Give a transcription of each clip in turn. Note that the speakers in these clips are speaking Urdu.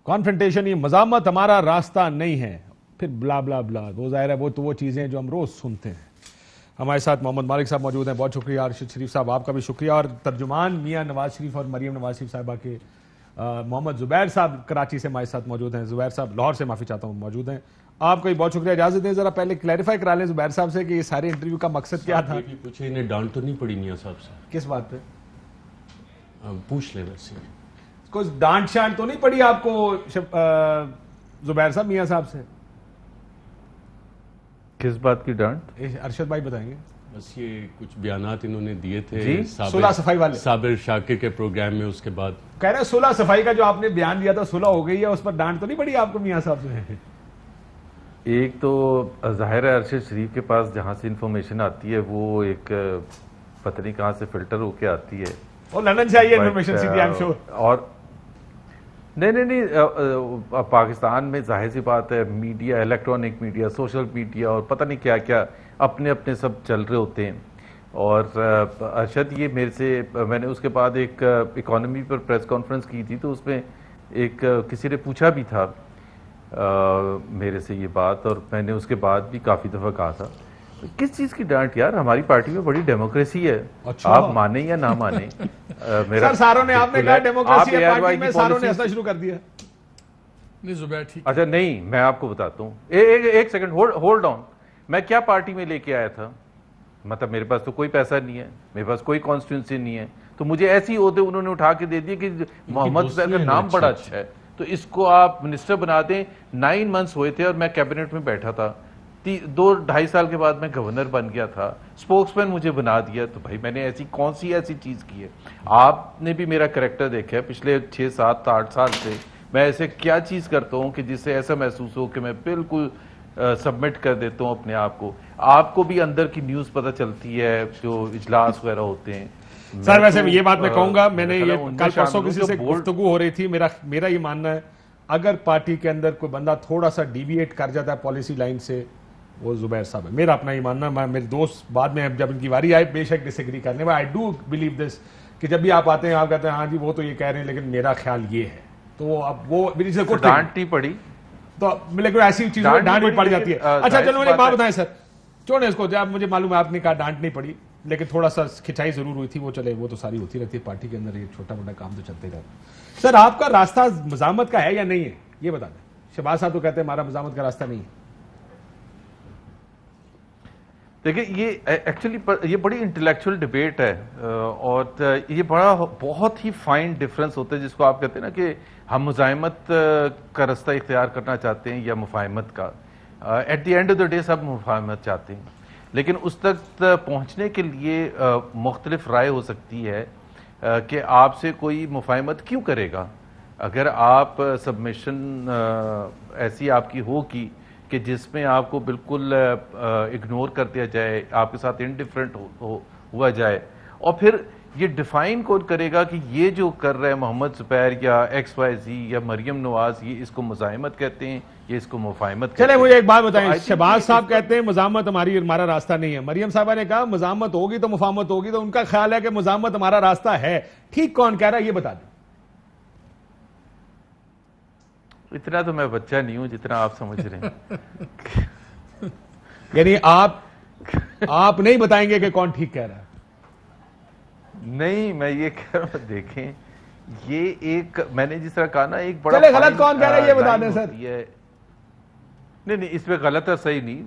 کانفرنٹیشن، یہ مزاحمت ہمارا راستہ نہیں ہے، پھر بلا بلا بلا، وہ ظاہر ہے وہ چیزیں جو ہم روز سنتے ہیں. ہمارے ساتھ محمد مالک صاحب موجود ہیں، بہت شکریہ. ارشد شریف صاحب آپ کا بھی شکریہ. اور ترجمان میاں نواز شریف اور مریم نواز شریف صاحبہ کے محمد زبیر صاحب کراچی سے ہمارے ساتھ موجود ہیں. زبیر صاحب لاہور سے معافی چاہتا ہوں موجود ہیں. آپ کا بھی بہت شکریہ. اجازت دیں ذرا پہلے کلیریفائی کرا لیں زبیر صاحب سے کہ یہ سارے انٹرویو کا مقصد کیا تھا. پوچھے انہیں ڈانٹ تو نہیں پڑی میاں صاحب سے؟ کس بات پہ پوچھ لیں ویسے. کوئی ڈانٹ شانٹ تو نہیں پڑی آپ کو زبیر صاحب میاں صاحب سے؟ کس بات کی ڈانٹ؟ ارشد بھائی بتائیں گے. بس یہ کچھ بیانات انہوں نے دیے تھے جی صلح صفائی والے صابر شاکر کے پروگرام میں. اس کے بعد کہہ رہے ہیں صلح صفائی کا جو آپ نے بیان دیا تھا صلح ہو گئی ہے، اس پر ڈانٹ تو نہیں پڑی آپ کو میاں صاحب سے؟ ایک تو ظاہر ہے ارشد شریف کے پاس جہاں سے انفارمیشن آتی ہے وہ ایک پتہ نہیں کہاں سے فلٹر ہو کے آتی ہے، اور لندن سے آئی ہے انفارمیشن سیدھی. I am sure. اور نہیں پاکستان میں ظاہر سی بات ہے media, electronic media, social media اور پتہ نہیں کیا کیا اپنے اپنے سب چل رہے ہوتے ہیں. اور ارشد یہ میرے سے، میں نے اس کے بعد ایک اکانومی پر پریس کانفرنس کی تھی تو اس میں ایک کسی نے پوچھا بھی تھا میرے سے یہ بات، اور میں نے اس کے بعد بھی کافی دفعہ کہا تھا کس چیز کی ڈانٹ یار، ہماری پارٹی میں بڑی ڈیموکریسی ہے. آپ مانیں یا نہ مانیں. سر ساروں نے آپ نے کہا ڈیموکریسی ہے پارٹی میں، ساروں نے ہنسنا شروع کر دیا. نہیں زبیر ٹھیک. اچھا نہیں، میں آپ کو بتاتا ہوں، ایک سیکنڈ ہولڈ آن. میں کیا پارٹی میں لے کے آیا تھا؟ مطلب میرے پاس تو کوئی پیسہ نہیں ہے، میرے پاس کوئی کانسٹیٹوئنسی نہیں ہے، تو مجھے ایسی عہدے انہوں نے اٹھا کے دے دیے کہ محمد زبیر کا نام بڑا اچھا ہے تو اس کو آپ منسٹر بنا دیں. 9 months ہوئے تھے اور میں کیبنٹ میں بیٹھا تھا. 2-2.5 سال کے بعد میں گورنر بن گیا تھا، اسپوکس مین مجھے بنا دیا. تو بھائی میں نے ایسی کون سی ایسی چیز کی ہے؟ آپ نے بھی میرا کریکٹر دیکھا ہے پچھلے 6-7-8 سال سے، میں ایسے کیا چیز کرتا ہوں کہ جس سے ایسا محسوس ہو کہ میں بالکل سبمٹ کر دیتا ہوں اپنے آپ کو. آپ کو بھی اندر کی نیوز پتہ چلتی ہے جو اجلاس وغیرہ ہوتے ہیں. سر ویسے یہ بات میں کہوں گا، میں نے یہ کل پرسوں کسی سے گفتگو ہو رہی تھی، میرا یہ ماننا ہے اگر پارٹی کے اندر کوئی بندہ تھوڑا سا ڈیویٹ کر جاتا ہے پالیسی لائن سے وہ زبیر صاحب ہے. میرا اپنا یہ ماننا ہے. میرے دوست بعد میں جب ان کی واری آئے بے شک ڈس ایگری کرنے میں، آئی ڈو بلیو دس کہ جب بھی آپ آتے ہیں آپ کہتے ہیں ہاں جی وہ تو یہ کہہ رہے ہیں لیکن میرا خیال یہ ہے. تو اب وہ میری سے ڈانٹ نہیں پڑی تو لیکن ایسی چیزوں میں ڈانٹ بھی پڑ جاتی ہے. اچھا چلو مجھے بات بتائیں سر، چھوڑیں اس کو. جب مجھے معلوم ہے آپ نے کہا ڈانٹ نہیں پڑی لیکن تھوڑا سا کھچائی ضرور ہوئی تھی، وہ چلے وہ تو ساری ہوتی رہتی ہے پارٹی کے اندر، یہ چھوٹا موٹا کام تو چلتے رہتا ہے. سر آپ کا راستہ مزاحمت کا ہے یا نہیں ہے یہ بتا دیں. شہباز صاحب تو کہتے ہیں ہمارا مزاحمت کا راستہ نہیں ہے. دیکھیں یہ ایکچولی یہ بڑی انٹلیکچوئل ڈیبیٹ ہے اور یہ بہت ہی فائن ڈفرنس ہوتا ہے جس کو آپ کہتے ہیں نا کہ ہم مزاحمت کا راستہ اختیار کرنا چاہتے ہیں یا مفاہمت کا. At the end of the day سب مفاہمت چاہتے ہیں، لیکن اس تک پہنچنے کے لیے مختلف رائے ہو سکتی ہے کہ آپ سے کوئی مفاہمت کیوں کرے گا. اگر آپ سبمیشن ایسی آپ کی ہوگی کہ جس میں آپ کو بالکل اگنور کر دیا جائے، آپ کے ساتھ انڈیفرنٹ ہوا جائے، اور پھر یہ ڈیفائن کون کرے گا کہ یہ جو کر رہے ہیں محمد زبیر یا XYZ یا مریم نواز یہ اس کو مزاحمت کہتے ہیں یہ اس کو مفاہمت کہتے ہیں. چلے مجھے ایک بات بتائیں، شہباز صاحب کہتے ہیں مزاحمت ہمارا راستہ نہیں ہے، مریم صاحبہ نے کہا مزاحمت ہوگی تو مفاہمت ہوگی، تو ان کا خیال ہے کہ مزاحمت ہمارا راستہ ہے. ٹھیک کون کہہ رہا ہے یہ بتا دیں. اتنا تو میں بچہ نہیں ہوں جتنا آپ سمجھ رہے ہیں. یعنی آپ نہیں بتائیں گے کہ کون ٹھیک کہہ رہا ہے؟ نہیں میں یہ کہہ رہا ہوں، دیکھیں یہ ایک میں نے جس طرح کہا نا ایک بڑا چلے غلط کون کہہ رہا ہے یہ بتا دیں سر. نہیں اس پہ غلط ہے صحیح نہیں.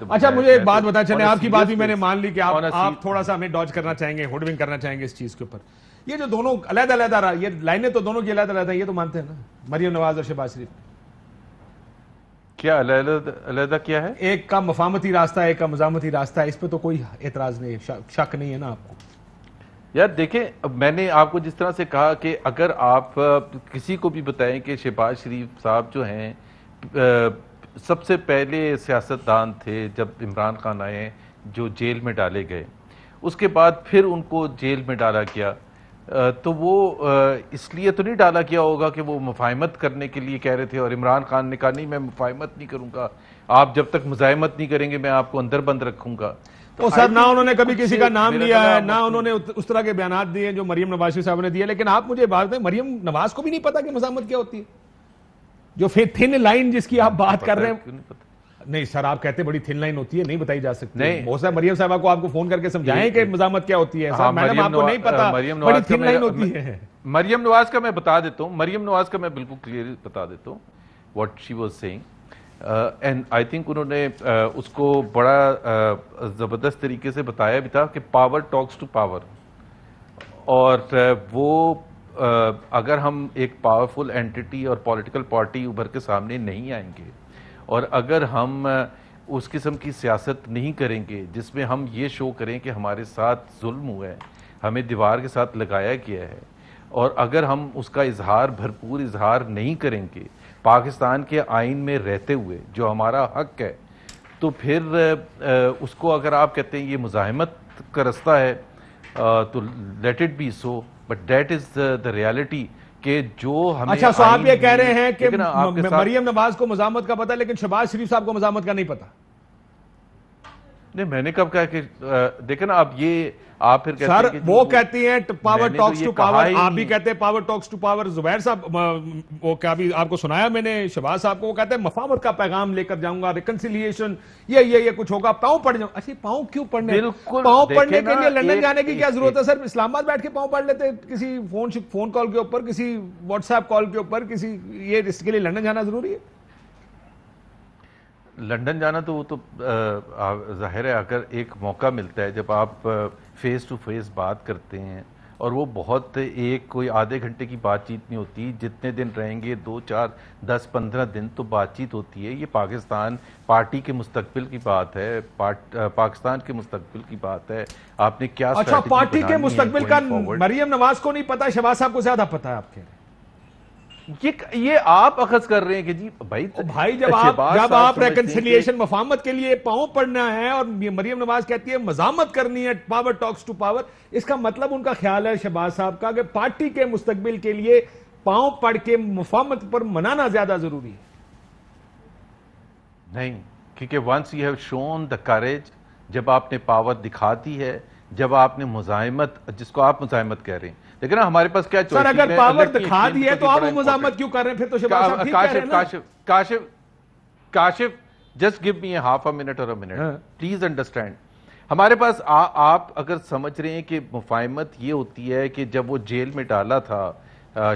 اچھا مجھے ایک بات بتائیں، چلے آپ کی بات بھی میں نے مان لی کہ آپ تھوڑا سا ہمیں ڈاج کرنا چاہیں گے، ہوڈ ونگ کرنا چاہیں گے اس چیز کے اوپر. یہ جو دونوں علیحدہ علیحدہ یہ لائنیں تو دونوں کی علیحدہ علیحدہ ہیں، یہ تو مانتے ہیں نا مریم نواز اور شہباز شریف. کیا علیحدہ کیا ہے؟ ایک کا مفاہمتی راستہ ہے ایک کا مزاحمتی راستہ ہے، اس پہ تو کوئی اعتراض نہیں ہے، شک نہیں ہے نا آپ کو. یار دیکھیں میں نے آپ کو جس طرح سے کہا کہ اگر آپ کسی کو بھی بتائیں کہ شہباز شریف صاحب جو ہیں سب سے پہلے سیاستدان تھے جب عمران خان آئے جو جیل میں ڈالے گئے، اس کے بعد پھر ان کو جیل میں ڈالا گیا، تو وہ اس لیے تو نہیں ڈالا گیا ہوگا کہ وہ مفاہمت کرنے کے لیے کہہ رہے تھے، اور عمران خان نے کہا نہیں میں مفاہمت نہیں کروں گا، آپ جب تک مزاحمت نہیں کریں گے میں آپ کو اندر بند رکھوں گا. تو سر نہ انہوں نے کبھی کسی کا نام لیا ہے، نہ انہوں نے اس طرح کے بیانات دیے جو مریم نواز صاحب نے دیے. لیکن آپ مجھے بات بتائیں، مریم نواز کو بھی نہیں پتا کہ مزاحمت کیا ہوتی ہے؟ جو thin line جس کی آپ بات کر رہے ہیں. کیوں نہیں پتا؟ نہیں سر آپ کہتے بڑی thin line ہوتی ہے, نہیں بتائی جا سکتی. نہیں. بہت سارا مریم صاحبہ کو آپ کو فون کر کے سمجھائیں کہ مزاحمت کیا ہوتی ہے. سر میڈم آپ کو نہیں پتا بڑی thin line ہوتی ہے. مریم نواز کا میں بتا دیتا ہوں, مریم نواز کا میں بالکل کلیئر بتا دیتا ہوں what she was saying. And I think انہوں نے اس کو بڑا زبردست طریقے سے بتایا بھی تھا کہ پاور ٹاکس ٹو پاور, اور وہ اگر ہم ایک پاورفل اینٹی اور پولیٹیکل پارٹی ابھر کے سامنے نہیں آئیں گے, اور اگر ہم اس قسم کی سیاست نہیں کریں گے جس میں ہم یہ شو کریں کہ ہمارے ساتھ ظلم ہوا ہے, ہمیں دیوار کے ساتھ لگایا گیا ہے, اور اگر ہم اس کا اظہار بھرپور اظہار نہیں کریں گے پاکستان کے آئین میں رہتے ہوئے جو ہمارا حق ہے, تو پھر اس کو اگر آپ کہتے ہیں یہ مزاحمت کا رستہ ہے تو let it be so, but that is the reality کہ جو ہمیں. اچھا سو آپ یہ کہہ رہے ہیں کہ مریم نواز کو مزاحمت کا پتہ لیکن شہباز شریف صاحب کو مزاحمت کا نہیں پتا؟ نہیں میں نے کب کہا کہ دیکھیں نا آپ یہ آپ پھر کہتے ہیں سر وہ کہتی ہیں پاور ٹاکس ٹو پاور, آپ بھی کہتے ہیں پاور ٹاکس ٹو پاور. زبیر صاحب وہ کیا بھی آپ کو سنایا میں نے شہباز صاحب کو, وہ کہتے ہیں مفاہمت کا پیغام لے کر جاؤں گا, ریکنسیلیشن یہ کچھ ہوگا, پاؤں پڑ جاؤں. اچھا پاؤں کیوں پڑھنے؟ پاؤں پڑھنے کے لیے لندن جانے کی کیا ضرورت ہے سر؟ اسلام آباد بیٹھ کے پاؤں پڑھ لیتے کسی فون کال کے اوپر, کسی واٹس ایپ کال کے اوپر, کسی یہ اس کے لیے لندن جانا ضروری ہے؟ لندن جانا تو وہ تو ظاہر ہے اگر ایک موقع ملتا ہے جب آپ فیس ٹو فیس بات کرتے ہیں, اور وہ بہت ایک کوئی آدھے گھنٹے کی بات چیت نہیں ہوتی, جتنے دن رہیں گے 2 4 10 15 دن تو بات چیت ہوتی ہے. یہ پاکستان پارٹی کے مستقبل کی بات ہے, پاکستان کے مستقبل کی بات ہے. آپ نے کیا اچھا پارٹی کے مستقبل کا مریم نواز کو نہیں پتا, شہباز صاحب کو زیادہ پتا ہے آپ کہہ رہے ہیں؟ یہ آپ اخذ کر رہے ہیں کہ جی بھائی جب آپ ریکنسیلیشن مفاہمت کے لیے پاؤں پڑنا ہے اور مریم نواز کہتی ہے مزاحمت کرنی ہے پاور ٹاکس ٹو پاور, اس کا مطلب ان کا خیال ہے شہباز صاحب کا کہ پارٹی کے مستقبل کے لیے پاؤں پڑ کے مفاہمت پر منانا زیادہ ضروری ہے. نہیں, کیونکہ once you have shown the courage, جب آپ نے پاور دکھا دی ہے, جب آپ نے مزاحمت, جس کو آپ مزاحمت کہہ رہے ہیں, لیکن ہمارے پاس کیا چوائس ہے؟ سر اگر پاور دکھا دی ہے تو آپ مزاحمت کیوں کر رہے ہیں پھر؟ تو شہباز صاحب ٹھیک کہہ رہے ہیں نا. Kashif just give me a half a minute or a minute. Please understand. ہمارے پاس آپ اگر سمجھ رہے ہیں کہ مفاہمت یہ ہوتی ہے کہ جب وہ جیل میں ڈالا تھا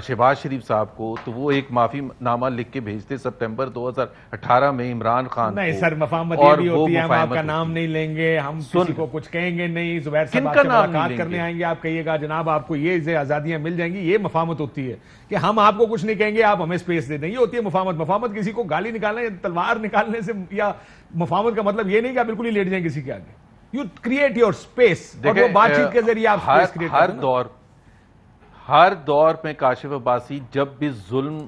شہباز شریف صاحب کو, تو وہ ایک معافی نامہ لکھ کے بھیجتے سپٹمبر 2018 میں عمران خان کو. نہیں سر مفاہمت یہ بھی ہوتی ہے, ہم آپ کا نام نہیں لیں گے, ہم کسی کو کچھ کہیں گے نہیں, زبیر صاحب آپ سے ملاقات کرنے آئیں گے, آپ کہیے گا جناب آپ کو یہ آزادیاں مل جائیں گی, یہ مفاہمت ہوتی ہے کہ ہم آپ کو کچھ نہیں کہیں گے, آپ ہمیں سپیس دے دیں, یہ ہوتی ہے مفاہمت. مفاہمت کسی کو گالی نکالنے یا تلوار نکالنے سے, یا مفاہمت کا مطلب یہ نہیں کہ آپ بالکل ہی لیٹ جائیں کسی کے آگے. You create your space, اور وہ بات چیت کے ذریعے آپ space create کرتے ہیں. ہر دور میں کاشف عباسی جب بھی ظلم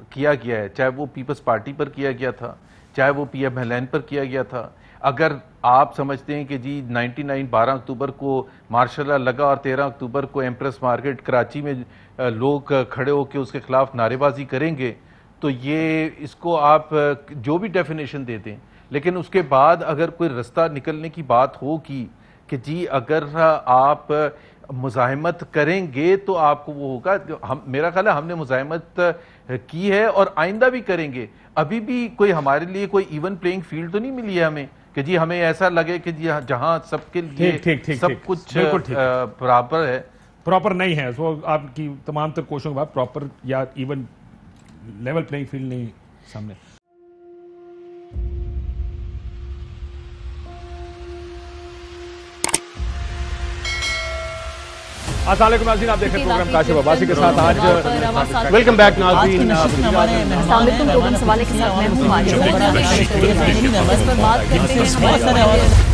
کیا گیا ہے, چاہے وہ پیپلز پارٹی پر کیا گیا تھا, چاہے وہ پی ایم ایل این پر کیا گیا تھا. اگر آپ سمجھتے ہیں کہ جی 12 اکتوبر کو مارشل لا لگا اور 13 اکتوبر کو ایمپریس مارکیٹ کراچی میں لوگ کھڑے ہو کے اس کے خلاف نعرے بازی کریں گے, تو یہ اس کو آپ جو بھی ڈیفینیشن دے دیں, لیکن اس کے بعد اگر کوئی رستہ نکلنے کی بات ہوگی کہ جی اگر آپ مزاحمت کریں گے تو آپ کو وہ ہوگا. میرا خیال ہے ہم نے مزاحمت کی ہے اور آئندہ بھی کریں گے. ابھی بھی کوئی ہمارے لیے کوئی ایون پلینگ فیلڈ تو نہیں ملی ہے ہمیں کہ جی ہمیں ایسا لگے کہ جی جہاں سب کے لیے سب کچھ برابر ہے. پراپر نہیں ہے, وہ آپ کی تمام تر کوششوں کے بعد پراپر یا ایون لیول پلینگ فیلڈ نہیں سامنے. السلام علیکم ناظرین, آپ دیکھ رہے ہیں پروگرام کاشف عباسی کے ساتھ. آج ویلکم بیک ناظرین. السلام علیکم. پروگرام سوالے کے ساتھ میں ہوں.